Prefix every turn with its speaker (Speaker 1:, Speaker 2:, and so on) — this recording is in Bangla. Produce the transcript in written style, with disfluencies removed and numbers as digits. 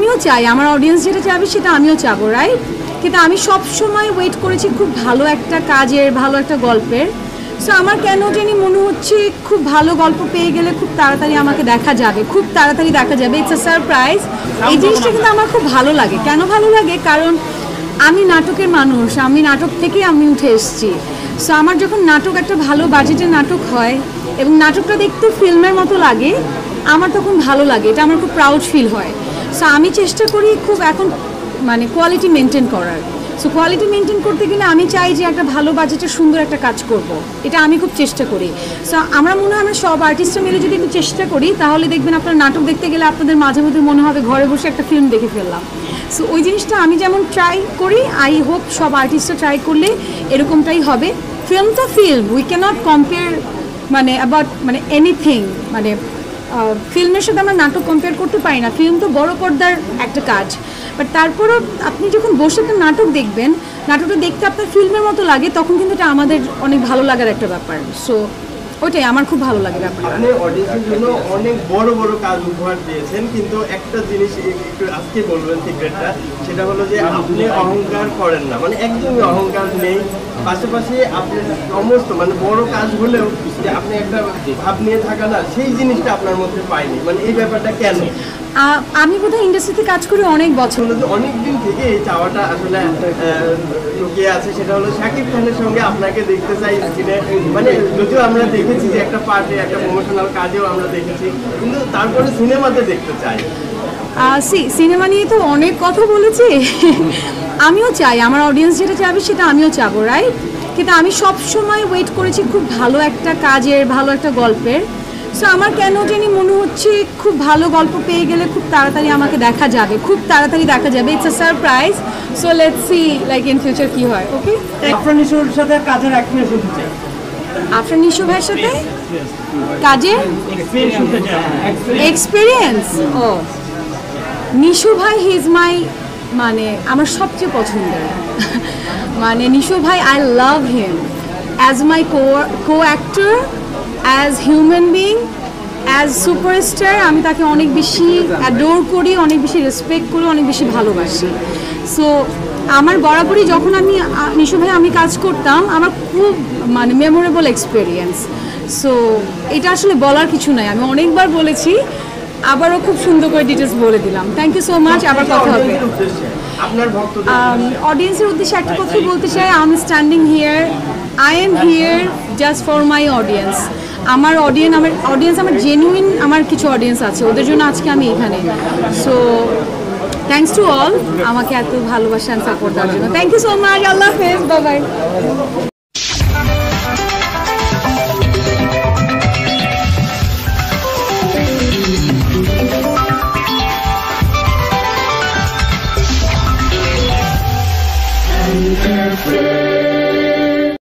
Speaker 1: আমিও চাই আমার অডিয়েন্স যেটা চাইবে সেটা আমিও চাবো, রাইট? কিন্তু আমি সব সময় ওয়েট করেছি খুব ভালো একটা কাজের, ভালো একটা গল্পের। সো আমার কেন জানি মনে হচ্ছে খুব ভালো গল্প পেয়ে গেলে খুব তাড়াতাড়ি আমাকে দেখা যাবে, খুব তাড়াতাড়ি দেখা যাবে। It's a surprise. এই জিনিসটা কিন্তু আমার খুব ভালো লাগে। কেন ভালো লাগে? কারণ আমি নাটকের মানুষ, আমি নাটক থেকেই আমি উঠে এসেছি। সো আমার যখন নাটক একটা ভালো বাজেটের নাটক হয় এবং নাটকটা দেখতে ফিল্মের মতো লাগে, আমার তখন ভালো লাগে, এটা আমার খুব প্রাউড ফিল হয়। সো আমি চেষ্টা করি খুব এখন মানে কোয়ালিটি মেনটেন করার। সো কোয়ালিটি মেনটেন করতে গেলে আমি চাই যে একটা ভালো বাজেটের সুন্দর একটা কাজ করব, এটা আমি খুব চেষ্টা করি। সো আমরা মনে হয় আমরা সব আর্টিস্টরা মিলে যদি একটু চেষ্টা করি তাহলে দেখবেন আপনার নাটক দেখতে গেলে আপনাদের মাঝে মধ্যে মনে হবে ঘরে বসে একটা ফিল্ম দেখে ফেললাম। সো ওই জিনিসটা আমি যেমন ট্রাই করি, আই হোপ সব আর্টিস্টরা ট্রাই করলে এরকমটাই হবে। ফিল্ম তো ফিল্ম, উই ক্যানট কম্পেয়ার মানে অ্যাবাউট মানে এনিথিং, মানে ফিল্মের সাথে আমরা নাটক কম্পেয়ার করতে পারি না। ফিল্ম তো বড় পর্দার একটা কাজ, বাট তারপরও আপনি যখন বসে একটা নাটক দেখবেন, নাটকটা দেখতে আপনার ফিল্মের মতো লাগে, তখন কিন্তু এটা আমাদের অনেক ভালো লাগার একটা ব্যাপার। সো ওইটাই আমার খুব ভালো লাগে ব্যাপারটা।
Speaker 2: আপনি অডিয়েন্সের জন্য অনেক বড় বড় কাজ উপহার দিয়েছেন, কিন্তু একটা জিনিস একটু আজকে বলবেন সিক্রেটটা, সেটা হলো যে আপনি অহংকার করেন না, মানে একদমই অহংকার নেই। পাশাপাশি আপনি সমস্ত মানে বড় কাজ হলেও যে আপনি একটা ভাব নিয়ে থাকা না, সেই জিনিসটা আপনার মধ্যে পাইনি। মানে এই ব্যাপারটা কেন?
Speaker 1: আমি বোধহয় ইন্ডাস্ট্রিতে কাজ করি অনেক বছর,
Speaker 2: অনেক দিন থেকে এই চাওয়াটা আসলে লুকিয়ে আছে, সেটা হলো শাকিব খানের সঙ্গে আপনাকে দেখতে চাই স্ক্রিনে। মানে যদিও আমরা দেখেছি যে একটা পার্টে, একটা প্রমোশনাল কাজেও আমরা দেখেছি, কিন্তু তারপরে সিনেমাতে দেখতে চাই।
Speaker 1: সিনেমা নিয়ে তো অনেক কথা বলেছি। আমিও চাই আমার অডিয়েন্স যেটা চাইবে সেটা আমিও চাবো, রাইট? কিন্তু আমি সব সময় ওয়েট করেছি খুব ভালো একটা কাজের, ভালো একটা গল্পের। সো আমার কেন জানি মনে হচ্ছে খুব ভালো গল্প পেয়ে গেলে খুব তাড়াতাড়ি আমাকে দেখা যাবে, খুব তাড়াতাড়ি দেখা যাবে। It's a surprise. So let's see like in future কি হয়। ওকে,
Speaker 3: আফরান নিশোর সাথে কাজের এক্সপিরিয়েন্স শুনতে চাই।
Speaker 1: আফরান নিশো ভাইয়ের সাথে কাজের এক্সপিরিয়েন্স? ও, নিশো ভাই হি ইজ মাই মানে আমার সবচেয়ে পছন্দের। মানে নিশো ভাই, I love him as my co actor, as human being, as superstar. আমি তাকে অনেক বেশি অ্যাডোর করি, অনেক বেশি রেসপেক্ট করি, অনেক বেশি ভালোবাসি। সো আমার বরাবরই যখন আমি নিশো ভাই আমি কাজ করতাম, আমার খুব মানে মেমোরেবল এক্সপিরিয়েন্স। সো এটা আসলে বলার কিছু নাই, আমি অনেকবার বলেছি, আবারও খুব সুন্দর করে ডিটেলস বলে দিলাম। Thank you so much. আবার কথা হবে। অডিয়েন্সের উদ্দেশ্যে একটা কথাই বলতে চাই, I am standing here, I am here just for my audience. আমার অডিয়েন্স আমার জেনুইন, আমার কিছু অডিয়েন্স আছে, ওদের জন্য আজকে আমি এখানে। সো থ্যাংকস টু অল আমাকে এত ভালোবাসা অ্যান্ড সাপোর্ট দেওয়ার জন্য। Thank you so much. আল্লাহ হাফেজ, বাই বাই।